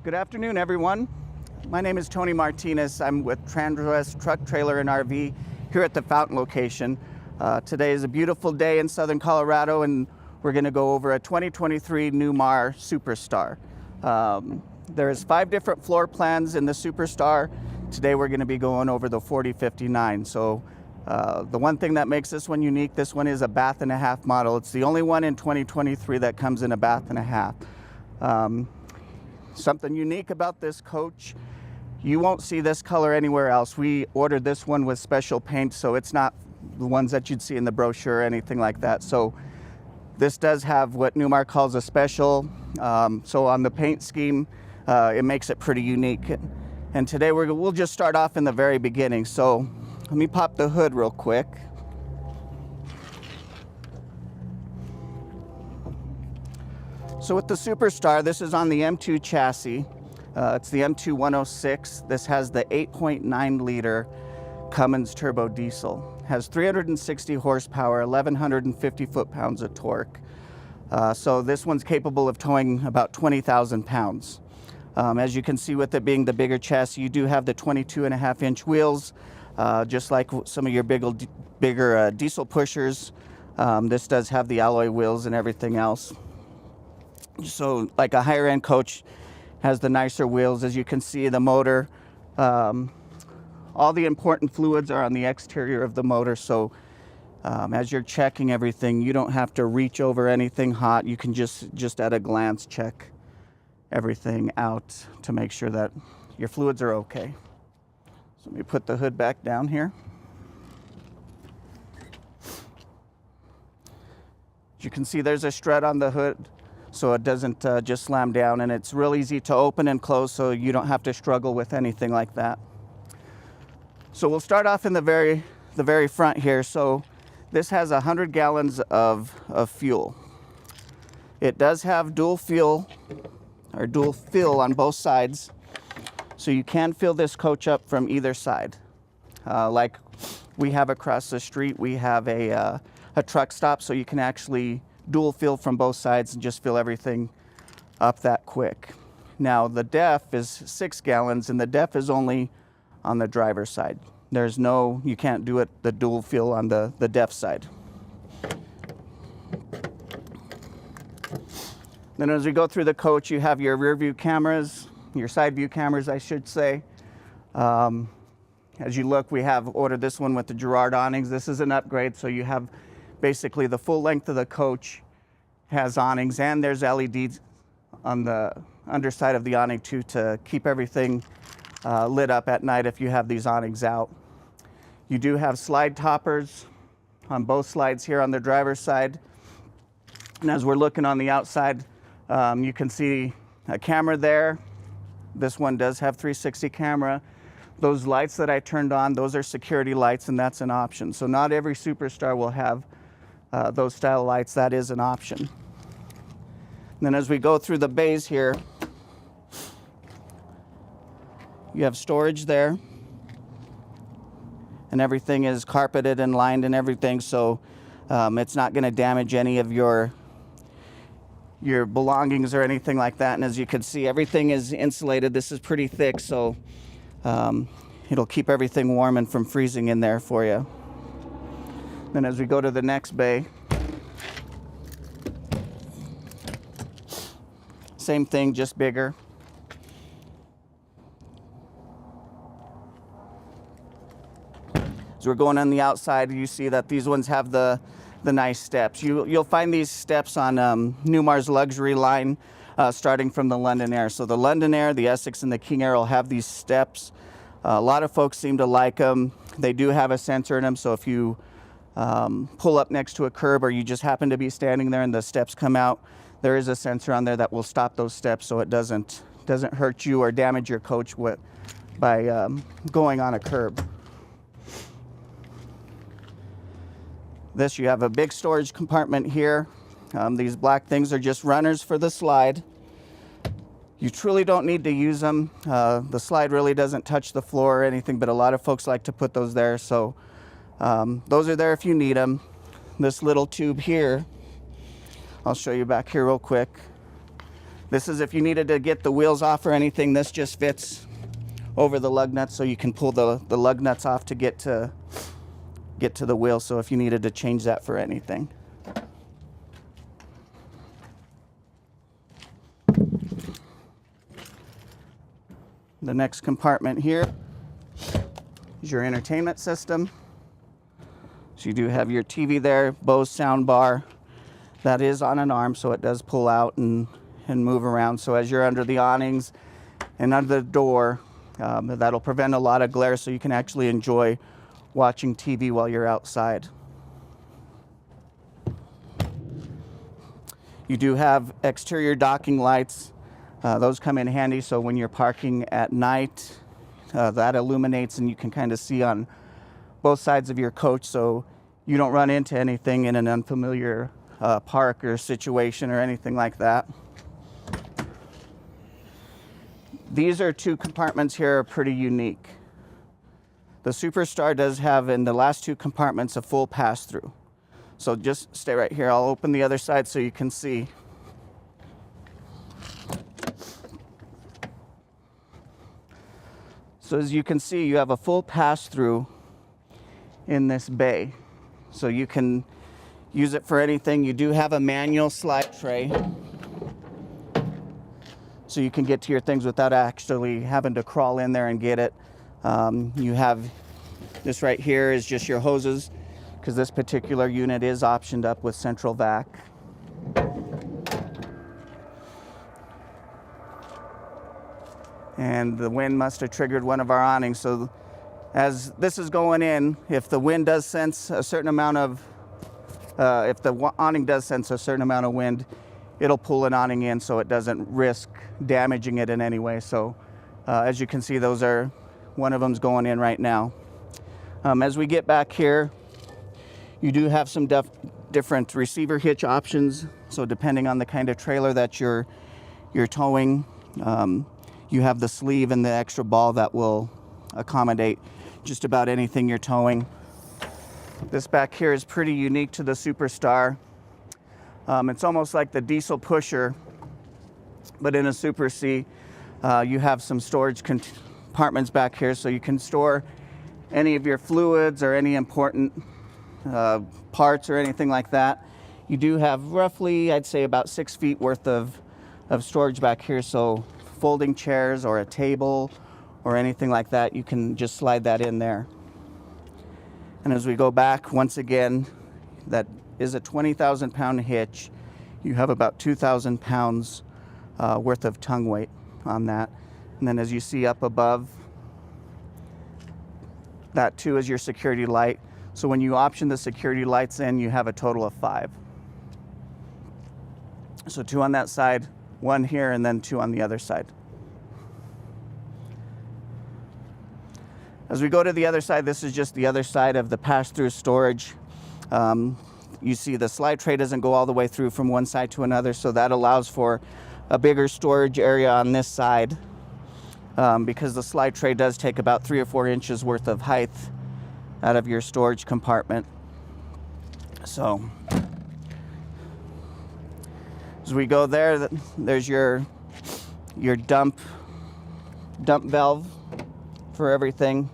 Good afternoon, everyone. My name is Tony Martinez. I'm with Transwest Truck, Trailer, and RV here at the Fouantin location. Today is a beautiful day in southern Colorado, and we're going to go over a 2023 Newmar Superstar. There's 5 different floor plans in the Superstar. Today we're going to be going over the 4059. So the one thing that makes this one unique, this one is a bath and a half model. It's the only one in 2023 that comes in a bath and a half. Something unique about this coach, you won't see this color anywhere else. We ordered this one with special paint, so it's not the ones that you'd see in the brochure or anything like that. So this does have what Newmar calls a special. So on the paint scheme, it makes it pretty unique. And today we'll just start off in the very beginning. So let me pop the hood real quick. So with the Superstar, this is on the M2 chassis. It's the M2 106. This has the 8.9 liter Cummins turbo diesel. Has 360 horsepower, 1,150 foot-pounds of torque. So this one's capable of towing about 20,000 pounds. As you can see, with it being the bigger chassis, you do have the 22.5-inch wheels, just like some of your bigger diesel pushers. This does have the alloy wheels and everything else. So like a higher end coach has the nicer wheels. As you can see, the motor, all the important fluids are on the exterior of the motor. So as you're checking everything, you don't have to reach over anything hot. You can just at a glance check everything out to make sure that your fluids are okay. So let me put the hood back down here. As you can see, there's a strut on the hood, so it doesn't just slam down, and it's real easy to open and close, so you don't have to struggle with anything like that. So we'll start off in the very front here. So this has 100 gallons of fuel. It does have dual fuel or dual fill on both sides, so you can fill this coach up from either side. Like we have across the street, we have a truck stop, so you can actually dual fill from both sides and just fill everything up that quick. Now the DEF is 6 gallons, and the DEF is only on the driver's side. You can't do it the dual fill on the DEF side. Then as we go through the coach, you have your rear view cameras, your side view cameras, I should say. As you look, we have ordered this one with the Girard awnings. This is an upgrade, so you have basically the full length of the coach has awnings, and there's LEDs on the underside of the awning too to keep everything lit up at night if you have these awnings out. You do have slide toppers on both slides here on the driver's side. And as we're looking on the outside, you can see a camera there. This one does have 360 camera. Those lights that I turned on, those are security lights, and that's an option. So not every Superstar will have those style lights. That is an option. And then as we go through the bays here, you have storage there, and everything is carpeted and lined and everything, so it's not going to damage any of your belongings or anything like that. And as you can see, everything is insulated. This is pretty thick, so it'll keep everything warm and from freezing in there for you. Then as we go to the next bay, same thing, just bigger. As we're going on the outside, you see that these ones have the nice steps. You'll find these steps on Newmar's luxury line, starting from the London Air. So the London Air, the Essex, and the King Air will have these steps. A lot of folks seem to like them. They do have a sensor in them, so if you pull up next to a curb or you just happen to be standing there and the steps come out, there is a sensor on there that will stop those steps so it doesn't hurt you or damage your coach by going on a curb. You have a big storage compartment here. These black things are just runners for the slide. You truly don't need to use them. The slide really doesn't touch the floor or anything, but a lot of folks like to put those there, so those are there if you need them. This little tube here, I'll show you back here real quick. This is if you needed to get the wheels off or anything. This just fits over the lug nuts, so you can pull the lug nuts off to get to the wheel, so if you needed to change that for anything. The next compartment here is your entertainment system. So you do have your TV there, Bose sound bar. That is on an arm, so it does pull out and move around. So as you're under the awnings and under the door, that'll prevent a lot of glare, so you can actually enjoy watching TV while you're outside. You do have exterior docking lights. Those come in handy, so when you're parking at night, that illuminates and you can kind of see on both sides of your coach, so you don't run into anything in an unfamiliar park or situation or anything like that. These are two compartments here are pretty unique. The Superstar does have in the last two compartments a full pass-through. So just stay right here. I'll open the other side so you can see. So as you can see, you have a full pass-through in this bay. So you can use it for anything. You do have a manual slide tray, so you can get to your things without actually having to crawl in there and get it. You have this right here is just your hoses, because this particular unit is optioned up with central vac. And the wind must have triggered one of our awnings. So as this is going in, if the wind does sense a certain amount of, if the awning does sense a certain amount of wind, it'll pull an awning in so it doesn't risk damaging it in any way. So as you can see, those are, one of them's going in right now. As we get back here, you do have some different receiver hitch options. So depending on the kind of trailer that you're towing, you have the sleeve and the extra ball that will accommodate just about anything you're towing. This back here is pretty unique to the Superstar. It's almost like the diesel pusher, but in a Super C. You have some storage compartments back here, so you can store any of your fluids or any important parts or anything like that. You do have roughly, I'd say, about 6 feet worth of storage back here, so folding chairs or a table or anything like that, you can just slide that in there. And as we go back, once again, that is a 20,000 pound hitch. You have about 2,000 pounds worth of tongue weight on that. And then as you see up above, that too is your security light. So when you option the security lights in, you have a total of 5. So 2 on that side, 1 here, and then 2 on the other side. As we go to the other side, this is just the other side of the pass-through storage. You see the slide tray doesn't go all the way through from one side to another, so that allows for a bigger storage area on this side, because the slide tray does take about 3 or 4 inches worth of height out of your storage compartment. So as we go there, there's your dump valve for everything.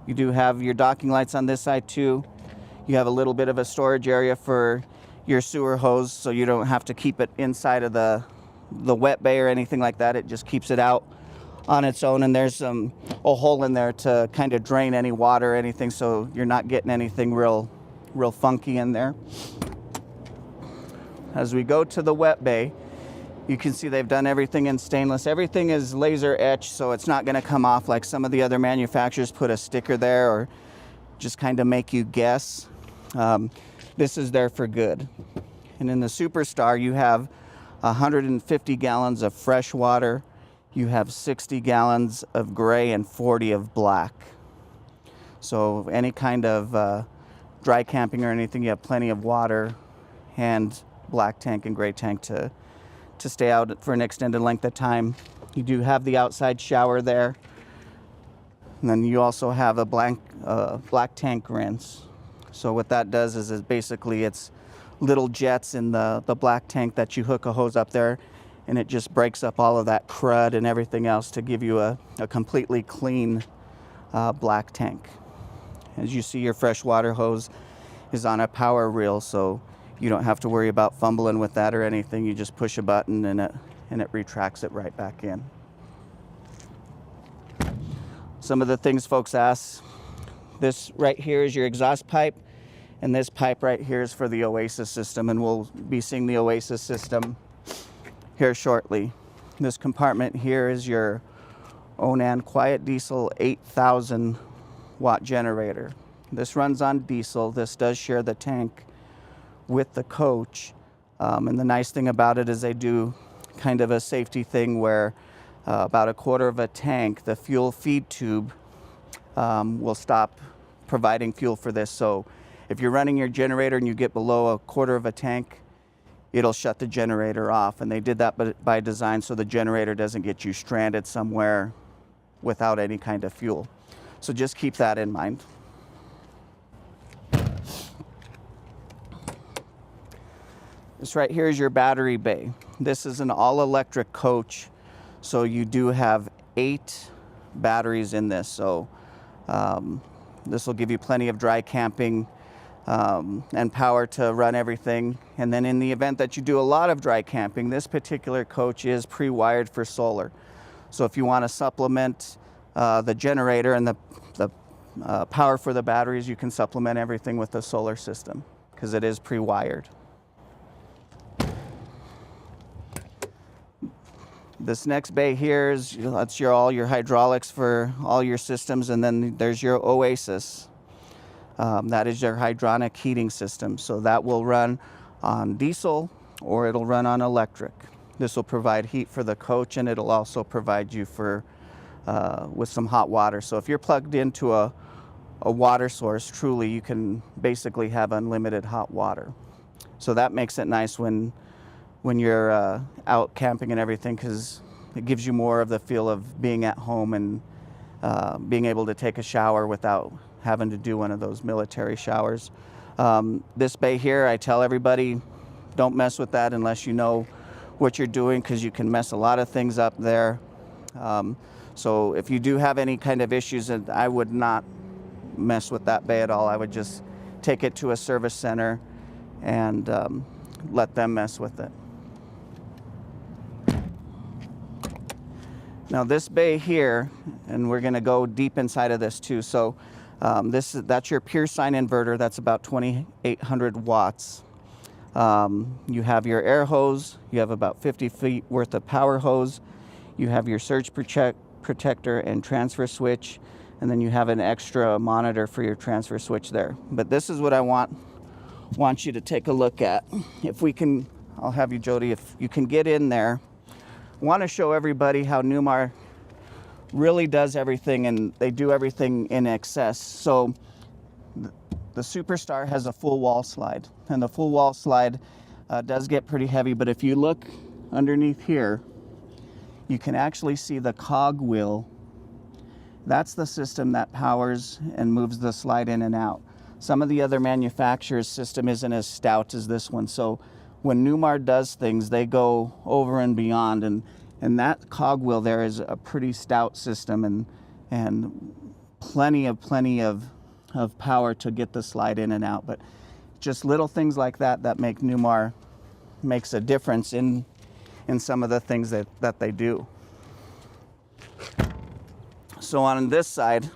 You do have your docking lights on this side too. You have a little bit of a storage area for your sewer hose, so you don't have to keep it inside of the wet bay or anything like that. It just keeps it out on its own, and there's a hole in there to kind of drain any water or anything, so you're not getting anything real funky in there. As we go to the wet bay, you can see they've done everything in stainless. Everything is laser etched, so it's not going to come off like some of the other manufacturers put a sticker there or just kind of make you guess. This is there for good. And in the Superstar, you have 150 gallons of fresh water. You have 60 gallons of gray and 40 of black. So any kind of dry camping or anything, you have plenty of water and black tank and gray tank to stay out for an extended length of time. You do have the outside shower there. And then you also have a black tank rinse. So what that does is basically it's little jets in the black tank that you hook a hose up there, and it just breaks up all of that crud and everything else to give you a completely clean black tank. As you see, your freshwater hose is on a power reel, so you don't have to worry about fumbling with that or anything. You just push a button and it retracts it right back in. Some of the things folks ask, this right here is your exhaust pipe, and this pipe right here is for the Oasis system, and we'll be seeing the Oasis system here shortly. This compartment here is your Onan Quiet Diesel 8,000 watt generator. This runs on diesel. This does share the tank with the coach, and the nice thing about it is they do kind of a safety thing where about a quarter of a tank, the fuel feed tube will stop providing fuel for this. So if you're running your generator and you get below a quarter of a tank, it'll shut the generator off, and they did that by design so the generator doesn't get you stranded somewhere without any kind of fuel. So just keep that in mind. This right here is your battery bay. This is an all-electric coach, so you do have 8 batteries in this. So this will give you plenty of dry camping and power to run everything. And then in the event that you do a lot of dry camping, this particular coach is pre-wired for solar. So if you want to supplement the generator and the power for the batteries, you can supplement everything with the solar system because it is pre-wired. This next bay here is all your hydraulics for all your systems, and then there's your Oasis. That is your hydronic heating system. So that will run on diesel or it'll run on electric. This will provide heat for the coach, and it'll also provide you with some hot water. So if you're plugged into a water source, truly you can basically have unlimited hot water. So that makes it nice when you're out camping and everything, because it gives you more of the feel of being at home and being able to take a shower without having to do one of those military showers. This bay here, I tell everybody, don't mess with that unless you know what you're doing, because you can mess a lot of things up there. So if you do have any kind of issues, I would not mess with that bay at all. I would just take it to a service center and let them mess with it. Now this bay here, and we're going to go deep inside of this too. So that's your pure sine inverter. That's about 2,800 watts. You have your air hose. You have about 50 feet worth of power hose. You have your surge protector and transfer switch, and then you have an extra monitor for your transfer switch there. But this is what I want you to take a look at. If we can, I'll have you, Jody, if you can get in there. I want to show everybody how Newmar really does everything, and they do everything in excess. So the Superstar has a full wall slide, and the full wall slide does get pretty heavy, but if you look underneath here, you can actually see the cog wheel. That's the system that powers and moves the slide in and out. Some of the other manufacturers' system isn't as stout as this one, so when Newmar does things, they go over and beyond, and that cogwheel there is a pretty stout system and plenty of power to get the slide in and out. But just little things like that make Newmar makes a difference in some of the things that they do. So on this side,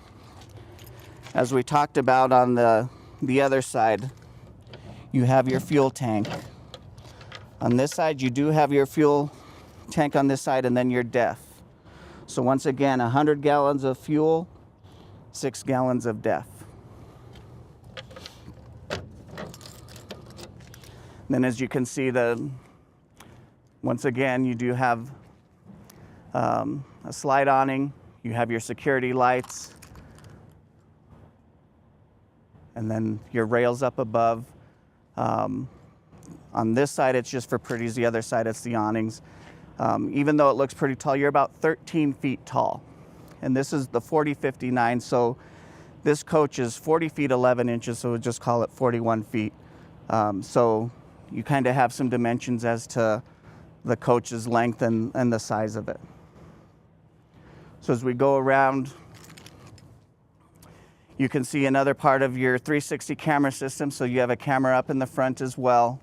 as we talked about on the other side, you have your fuel tank. On this side, you do have your fuel tank on this side, and then your DEF. So once again, 100 gallons of fuel, 6 gallons of DEF. Then as you can see, once again, you do have a slide awning. You have your security lights, and then your rails up above. On this side, it's just for pretties. The other side, it's the awnings. Even though it looks pretty tall, you're about 13 feet tall. And this is the 4059, so this coach is 40 feet 11 inches, so we'll just call it 41 feet. So you kind of have some dimensions as to the coach's length and the size of it. So as we go around, you can see another part of your 360 camera system. So you have a camera up in the front as well.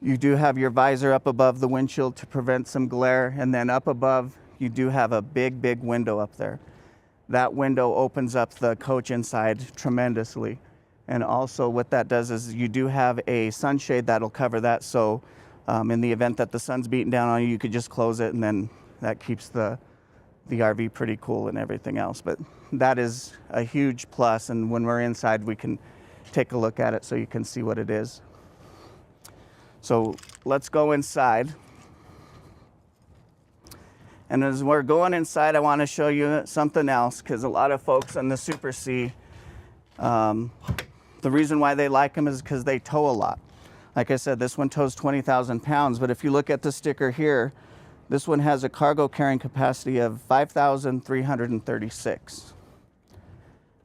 You do have your visor up above the windshield to prevent some glare. And then up above, you do have a big, big window up there. That window opens up the coach inside tremendously. And also what that does is you do have a sunshade that'll cover that. So in the event that the sun's beating down on you, you could just close it, and then that keeps the RV pretty cool and everything else. But that is a huge plus, and when we're inside we can take a look at it so you can see what it is. So let's go inside. And as we're going inside, I want to show you something else, because a lot of folks on the Super C, the reason why they like them is because they tow a lot. Like I said, this one tows 20,000 pounds, but if you look at the sticker here, this one has a cargo carrying capacity of 5,336.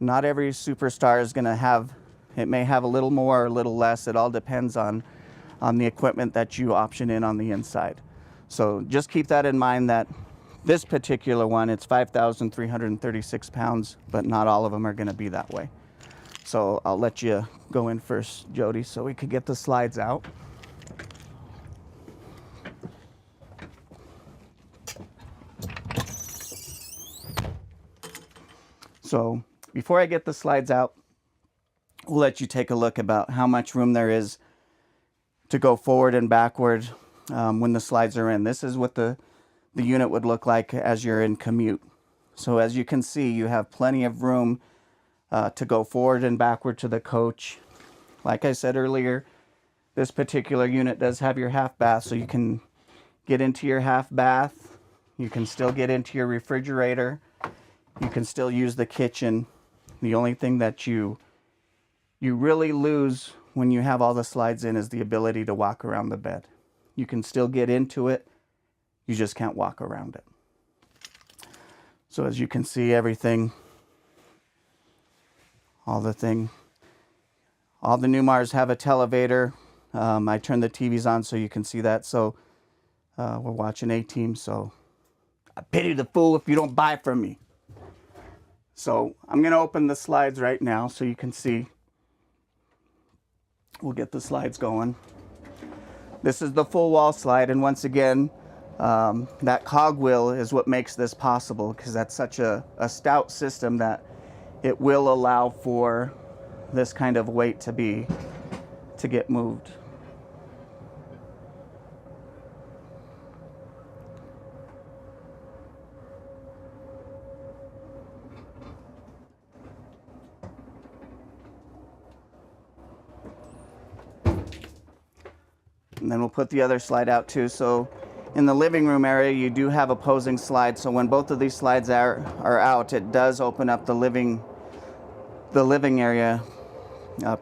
Not every Superstar is going to have, it may have a little more or a little less. It all depends on the equipment that you option in on the inside. So just keep that in mind, that this particular one, it's 5,336 pounds, but not all of them are going to be that way. So I'll let you go in first, Jody, so we could get the slides out. So before I get the slides out, we'll let you take a look about how much room there is to go forward and backward when the slides are in. This is what the unit would look like as you're in commute. So as you can see, you have plenty of room to go forward and backward to the coach. Like I said earlier, this particular unit does have your half bath, so you can get into your half bath. You can still get into your refrigerator. You can still use the kitchen. The only thing that you really lose when you have all the slides in is the ability to walk around the bed. You can still get into it, you just can't walk around it. So as you can see, everything, all the Newmars have a televator. I turned the TVs on so you can see that. So we're watching A-Team, so I pity the fool if you don't buy from me. So I'm gonna open the slides right now so you can see. We'll get the slides going. This is the full wall slide, and once again, that cogwheel is what makes this possible, because that's such a stout system that it will allow for this kind of weight to get moved. And then we'll put the other slide out too. So in the living room area, you do have opposing slides. So when both of these slides are out, it does open up the living area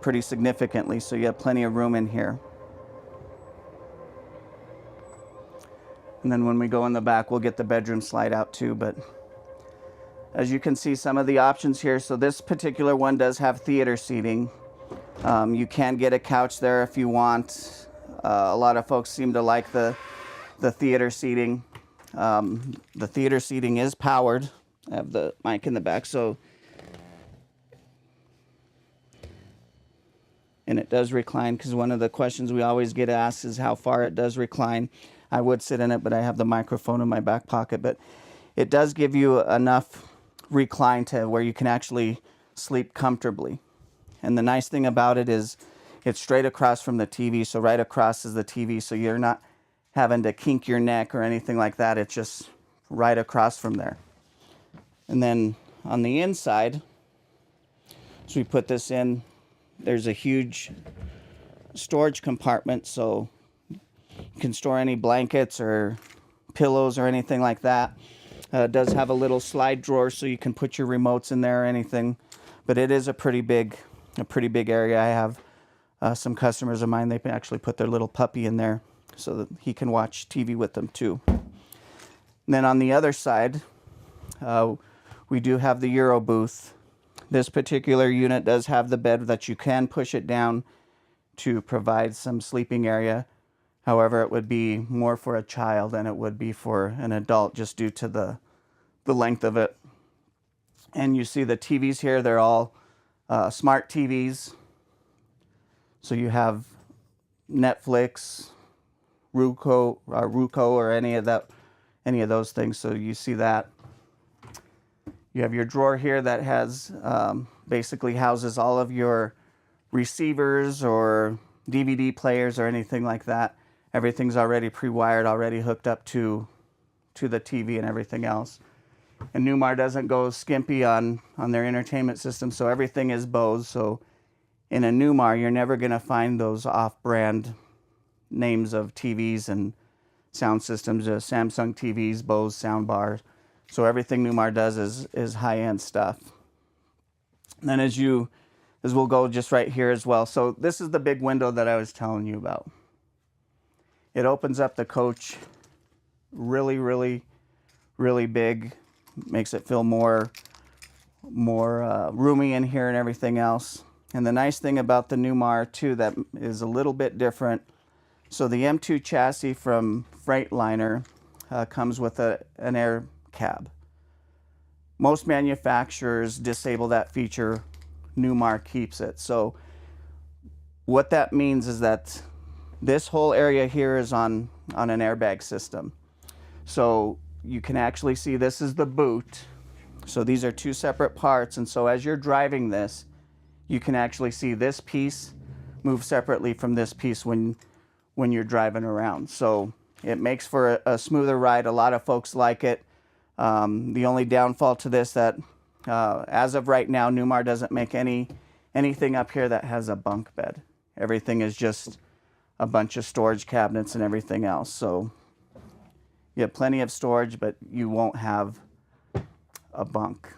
pretty significantly. So you have plenty of room in here. And then when we go in the back, we'll get the bedroom slide out too. But as you can see, some of the options here. So this particular one does have theater seating. You can get a couch there if you want. A lot of folks seem to like the theater seating. The theater seating is powered. I have the mic in the back, and it does recline, because one of the questions we always get asked is how far it does recline. I would sit in it, but I have the microphone in my back pocket. But it does give you enough recline to where you can actually sleep comfortably. And the nice thing about it is it's straight across from the TV, so right across is the TV, so you're not having to kink your neck or anything like that. It's just right across from there. And then on the inside, so we put this in, there's a huge storage compartment, so you can store any blankets or pillows or anything like that. It does have a little slide drawer, so you can put your remotes in there or anything. But it is a pretty big area. I have some customers of mine, they actually put their little puppy in there so that he can watch TV with them too. And then on the other side, we do have the Euro booth. This particular unit does have the bed that you can push it down to provide some sleeping area. However, it would be more for a child than it would be for an adult just due to the length of it. And you see the TVs here, they're all smart TVs. So you have Netflix, Roku or any of those things. So you see that. You have your drawer here that has basically houses all of your receivers or DVD players or anything like that. Everything's already pre-wired, already hooked up to the TV and everything else. And Newmar doesn't go skimpy on their entertainment system, so everything is Bose. So in a Newmar, you're never going to find those off-brand names of TVs and sound systems, Samsung TVs, Bose sound bars. So everything Newmar does is high-end stuff. And then as we'll go just right here as well. So this is the big window that I was telling you about. It opens up the coach really, really, really big. Makes it feel more roomy in here and everything else. And the nice thing about the Newmar too that is a little bit different. So the M2 chassis from Freightliner comes with an air cab. Most manufacturers disable that feature. Newmar keeps it. So what that means is that this whole area here is on an airbag system. So you can actually see this is the boot. So these are two separate parts, and so as you're driving this, you can actually see this piece move separately from this piece when you're driving around. So it makes for a smoother ride. A lot of folks like it. The only downfall to this that as of right now, Newmar doesn't make anything up here that has a bunk bed. Everything is just a bunch of storage cabinets and everything else. So you have plenty of storage, but you won't have a bunk.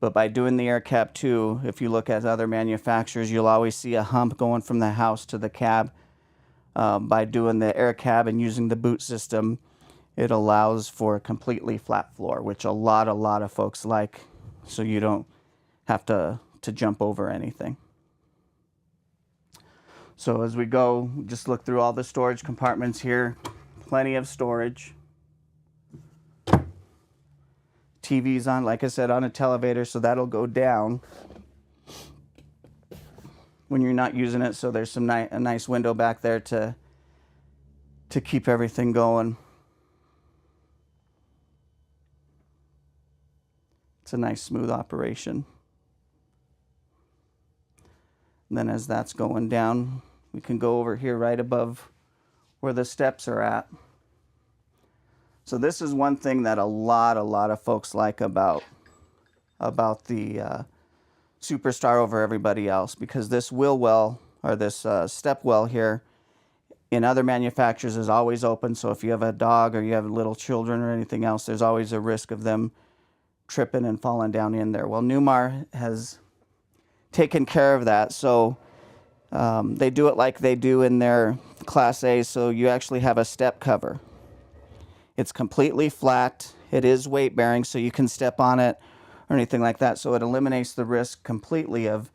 But by doing the air cab too, if you look at other manufacturers, you'll always see a hump going from the house to the cab. By doing the air cab and using the boot system, it allows for a completely flat floor, which a lot of folks like, so you don't have to jump over anything. So as we go, just look through all the storage compartments here. Plenty of storage. TV's on, like I said, on a televator, so that'll go down when you're not using it. So there's a nice window back there to keep everything going. It's a nice smooth operation. And then as that's going down, we can go over here right above where the steps are at. So this is one thing that a lot of folks like about the Superstar over everybody else, because this wheel well, or this step well here, in other manufacturers is always open. So if you have a dog or you have little children or anything else, there's always a risk of them tripping and falling down in there. Well, Newmar has taken care of that. So they do it like they do in their Class A. So you actually have a step cover. It's completely flat. It is weight bearing, so you can step on it or anything like that. So it eliminates the risk completely of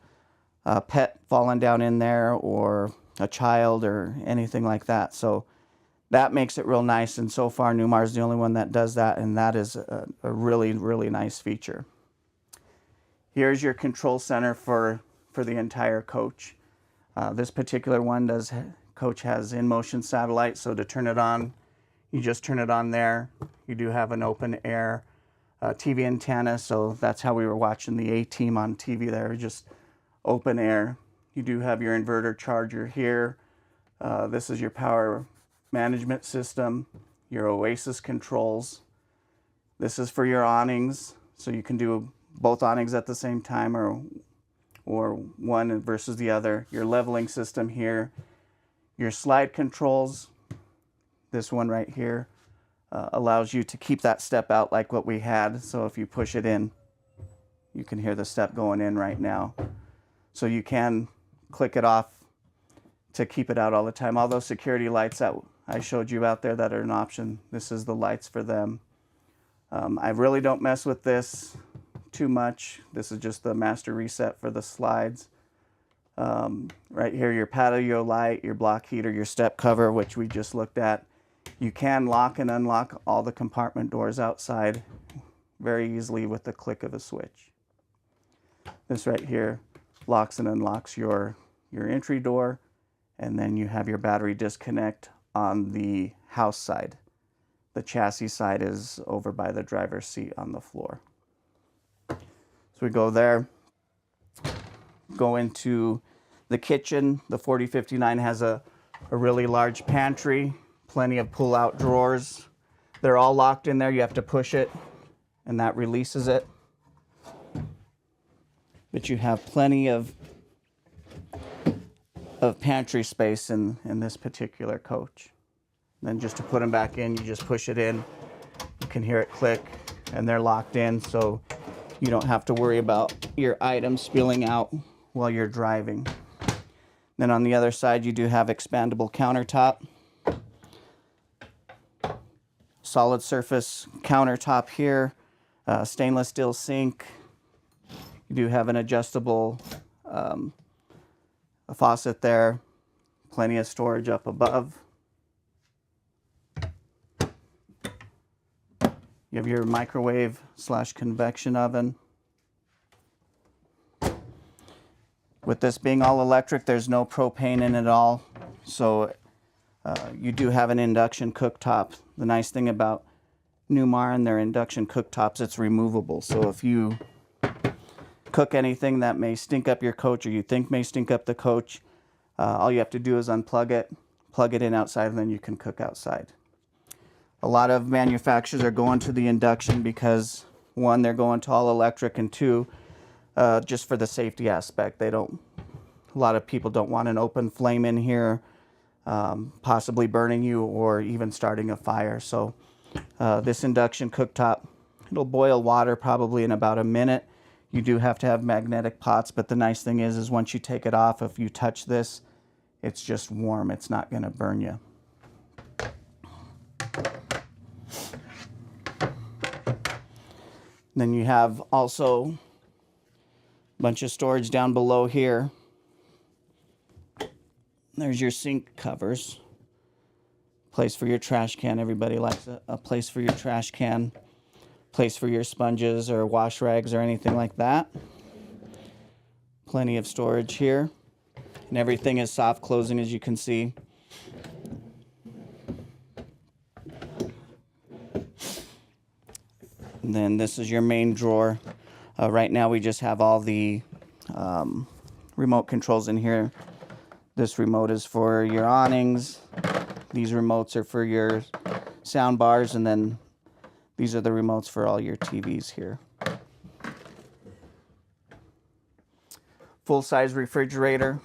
a pet falling down in there or a child or anything like that. So that makes it real nice. And so far, Newmar is the only one that does that, and that is a really, really nice feature. Here's your control center for the entire coach. This particular one coach has in-motion satellite, so to turn it on, you just turn it on there. You do have an open air TV antenna, so that's how we were watching the A-Team on TV there, just open air. You do have your inverter charger here. This is your power management system, your Oasis controls. This is for your awnings, so you can do both awnings at the same time or one versus the other. Your leveling system here. Your slide controls. This one right here allows you to keep that step out like what we had. So if you push it in, you can hear the step going in right now. So you can click it off to keep it out all the time. All those security lights that I showed you out there that are an option, this is the lights for them. I really don't mess with this too much. This is just the master reset for the slides. Right here, your patio light, your block heater, your step cover, which we just looked at. You can lock and unlock all the compartment doors outside very easily with the click of a switch. This right here locks and unlocks your entry door, and then you have your battery disconnect on the house side. The chassis side is over by the driver's seat on the floor. So we go there, go into the kitchen. The 4059 has a really large pantry, plenty of pull-out drawers. They're all locked in there. You have to push it, and that releases it. But you have plenty of pantry space in this particular coach. And then just to put them back in, you just push it in. You can hear it click, and they're locked in, so you don't have to worry about your items spilling out while you're driving. Then on the other side, you do have expandable countertop. Solid surface countertop here, stainless steel sink. You do have an adjustable a faucet there, plenty of storage up above. You have your microwave / convection oven. With this being all electric, there's no propane in it at all, so you do have an induction cooktop. The nice thing about Newmar and their induction cooktops, it's removable. So if you cook anything that may stink up your coach or you think may stink up the coach, all you have to do is unplug it, plug it in outside, and then you can cook outside. A lot of manufacturers are going to the induction because, one, they're going to all electric, and two, just for the safety aspect. A lot of people don't want an open flame in here, possibly burning you or even starting a fire. So this induction cooktop, it'll boil water probably in about a minute. You do have to have magnetic pots, but the nice thing is once you take it off, if you touch this, it's just warm. It's not going to burn you. Then you have also a bunch of storage down below here. There's your sink covers. Place for your trash can. Everybody likes a place for your trash can. Place for your sponges or wash rags or anything like that. Plenty of storage here. And everything is soft closing, as you can see. And then this is your main drawer. Right now we just have all the remote controls in here. This remote is for your awnings. These remotes are for your sound bars, and then these are the remotes for all your TVs here. Full-size refrigerator.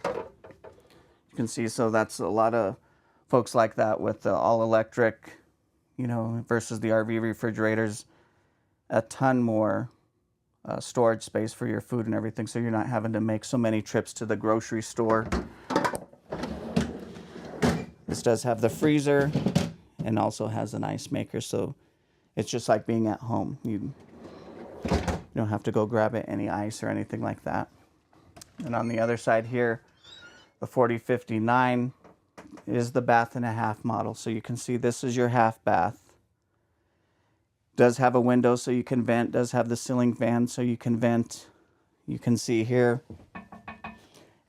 You can see, so that's a lot of folks like that with the all-electric, versus the RV refrigerators. A ton more storage space for your food and everything, so you're not having to make so many trips to the grocery store. This does have the freezer and also has an ice maker, so it's just like being at home. You don't have to go grab any ice or anything like that. And on the other side here, the 4059 is the bath and a half model. So you can see this is your half bath. Does have a window so you can vent, does have the ceiling fan so you can vent. You can see here,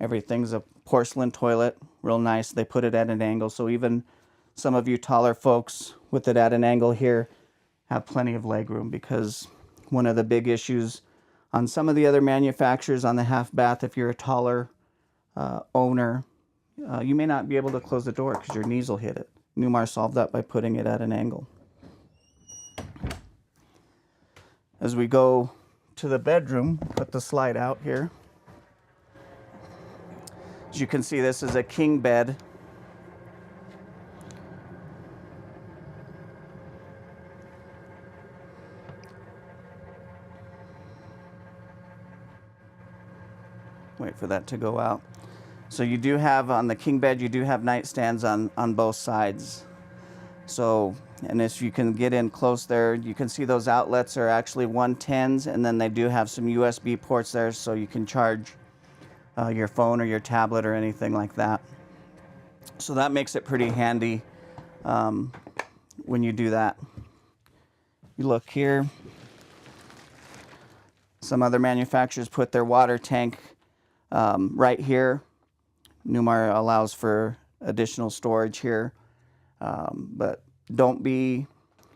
everything's a porcelain toilet, real nice. They put it at an angle, so even some of you taller folks with it at an angle here have plenty of leg room, because one of the big issues on some of the other manufacturers on the half bath, if you're a taller owner, you may not be able to close the door because your knees will hit it. Newmar solved that by putting it at an angle. As we go to the bedroom, put the slide out here. As you can see, this is a king bed. Wait for that to go out. So you do have, on the king bed, you do have nightstands on both sides. So, and if you can get in close there, you can see those outlets are actually 110s, and then they do have some USB ports there, so you can charge your phone or your tablet or anything like that. So that makes it pretty handy when you do that. You look here. Some other manufacturers put their water tank right here. Newmar allows for additional storage here, but don't be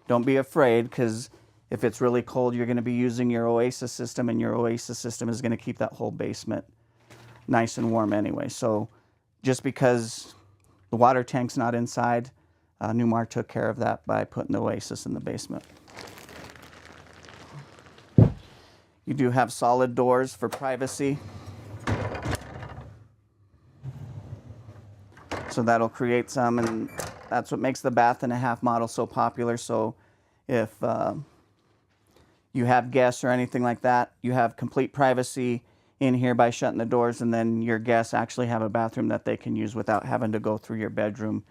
afraid, because if it's really cold, you're going to be using your Oasis system, and your Oasis system is going to keep that whole basement nice and warm anyway. So just because the water tank's not inside, Newmar took care of that by putting the Oasis in the basement. You do have solid doors for privacy. So that'll create some, and that's what makes the bath and a half model so popular. So if you have guests or anything like that, you have complete privacy in here by shutting the doors, and then your guests actually have a bathroom that they can use without having to go through your bedroom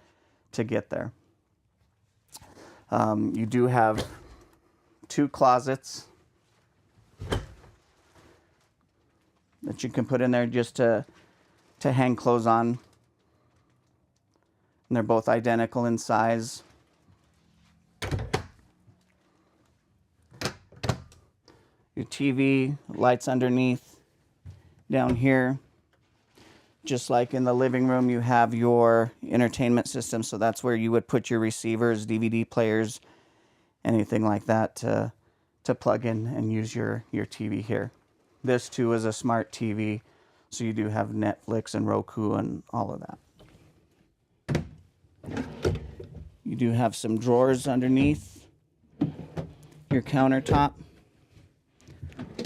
to get there. You do have 2 closets that you can put in there just to hang clothes on. And they're both identical in size. Your TV, lights underneath. Down here, just like in the living room, you have your entertainment system. So that's where you would put your receivers, DVD players, anything like that to plug in and use your TV here. This too is a smart TV, so you do have Netflix and Roku and all of that. You do have some drawers underneath your countertop,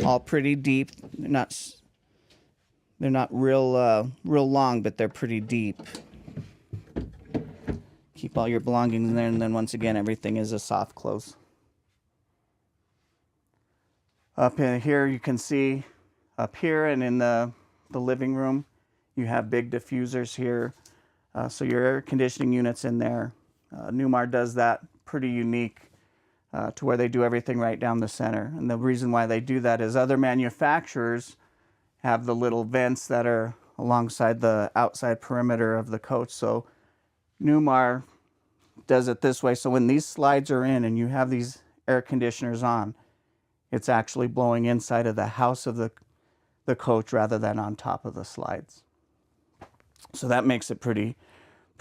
all pretty deep. They're not real long, but they're pretty deep. Keep all your belongings in there, and then once again, everything is a soft close. Up in here, you can see up here and in the living room, you have big diffusers here. So your air conditioning unit's in there. Newmar does that pretty unique to where they do everything right down the center. And the reason why they do that is other manufacturers have the little vents that are alongside the outside perimeter of the coach. So Newmar does it this way. So when these slides are in and you have these air conditioners on, it's actually blowing inside of the house of the coach rather than on top of the slides. So that makes it pretty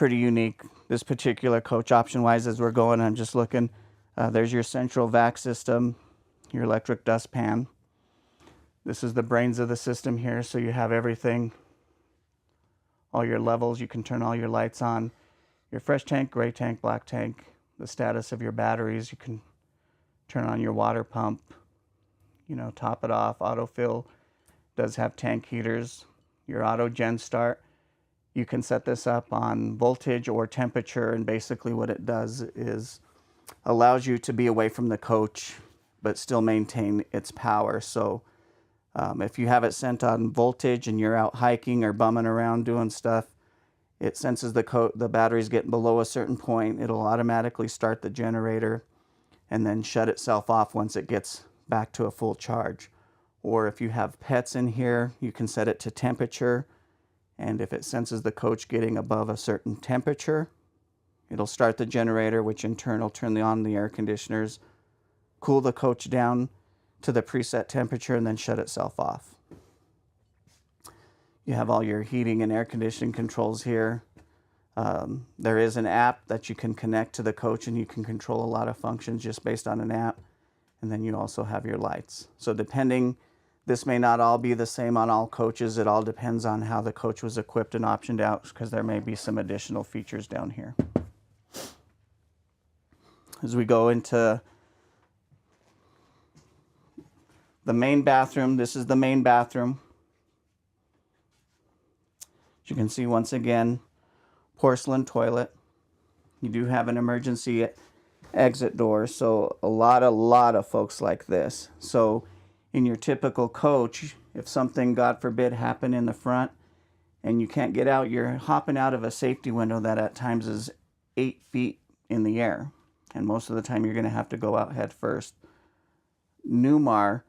unique. This particular coach, option-wise, as we're going, I'm just looking. There's your central vac system, your electric dustpan. This is the brains of the system here, so you have everything, all your levels. You can turn all your lights on. Your fresh tank, gray tank, black tank, the status of your batteries. You can turn on your water pump, top it off. Autofill does have tank heaters. Your auto gen start. You can set this up on voltage or temperature, and basically what it does is allows you to be away from the coach but still maintain its power. So if you have it set on voltage and you're out hiking or bumming around doing stuff, it senses the battery's getting below a certain point. It'll automatically start the generator and then shut itself off once it gets back to a full charge. Or if you have pets in here, you can set it to temperature. And if it senses the coach getting above a certain temperature, it'll start the generator, which in turn will turn on the air conditioners, cool the coach down to the preset temperature, and then shut itself off. You have all your heating and air conditioning controls here. There is an app that you can connect to the coach, and you can control a lot of functions just based on an app. And then you also have your lights. So this may not all be the same on all coaches. It all depends on how the coach was equipped and optioned out, because there may be some additional features down here. As we go into the main bathroom, this is the main bathroom. As you can see, once again, porcelain toilet. You do have an emergency exit door, so a lot of folks like this. So in your typical coach, if something, God forbid, happened in the front and you can't get out, you're hopping out of a safety window that at times is 8 feet in the air. And most of the time you're going to have to go out head first. Newmar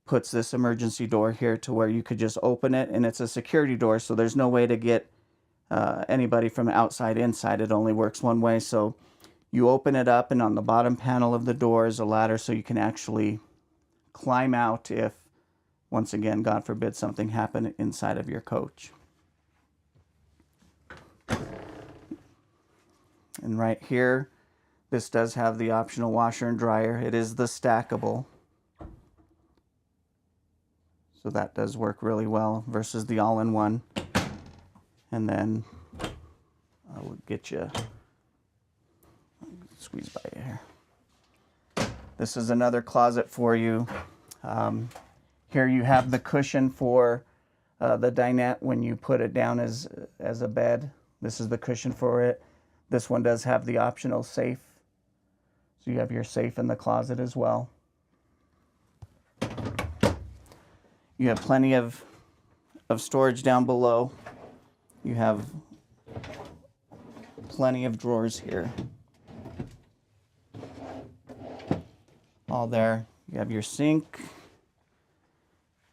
puts this emergency door here to where you could just open it, and it's a security door, so there's no way to get anybody from outside inside. It only works one way. So you open it up, and on the bottom panel of the door is a ladder, so you can actually climb out if, once again, God forbid, something happened inside of your coach. And right here, this does have the optional washer and dryer. It is the stackable, so that does work really well versus the all-in-one. And then I will get you, squeeze by you here. This is another closet for you. Here you have the cushion for the dinette when you put it down as a bed. This is the cushion for it. This one does have the optional safe. So you have your safe in the closet as well. You have plenty of storage down below. You have plenty of drawers here. All there. You have your sink.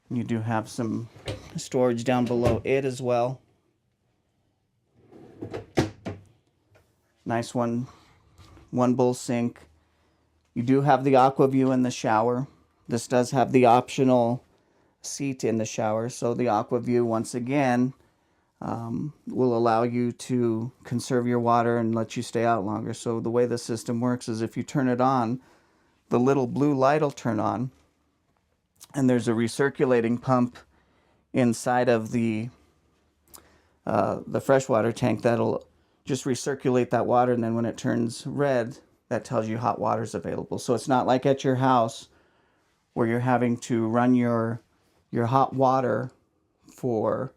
You do have some storage down below it as well. Nice one bowl sink. You do have the aqua view in the shower. This does have the optional seat in the shower, so the aqua view, once again, will allow you to conserve your water and let you stay out longer. So the way the system works is if you turn it on, the little blue light will turn on, and there's a recirculating pump inside of the freshwater tank that'll just recirculate that water, and then when it turns red, that tells you hot water is available. So it's not like at your house where you're having to run your hot water for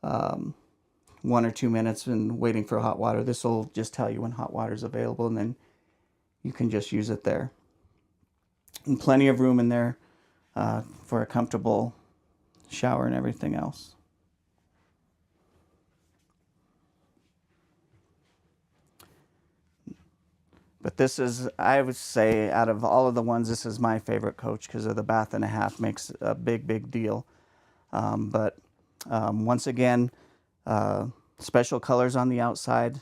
1 or 2 minutes and waiting for hot water. This will just tell you when hot water is available, and then you can just use it there. And plenty of room in there for a comfortable shower and everything else. But this is, I would say, out of all of the ones, this is my favorite coach because of the bath and a half. Makes a big deal. Once again, special colors on the outside.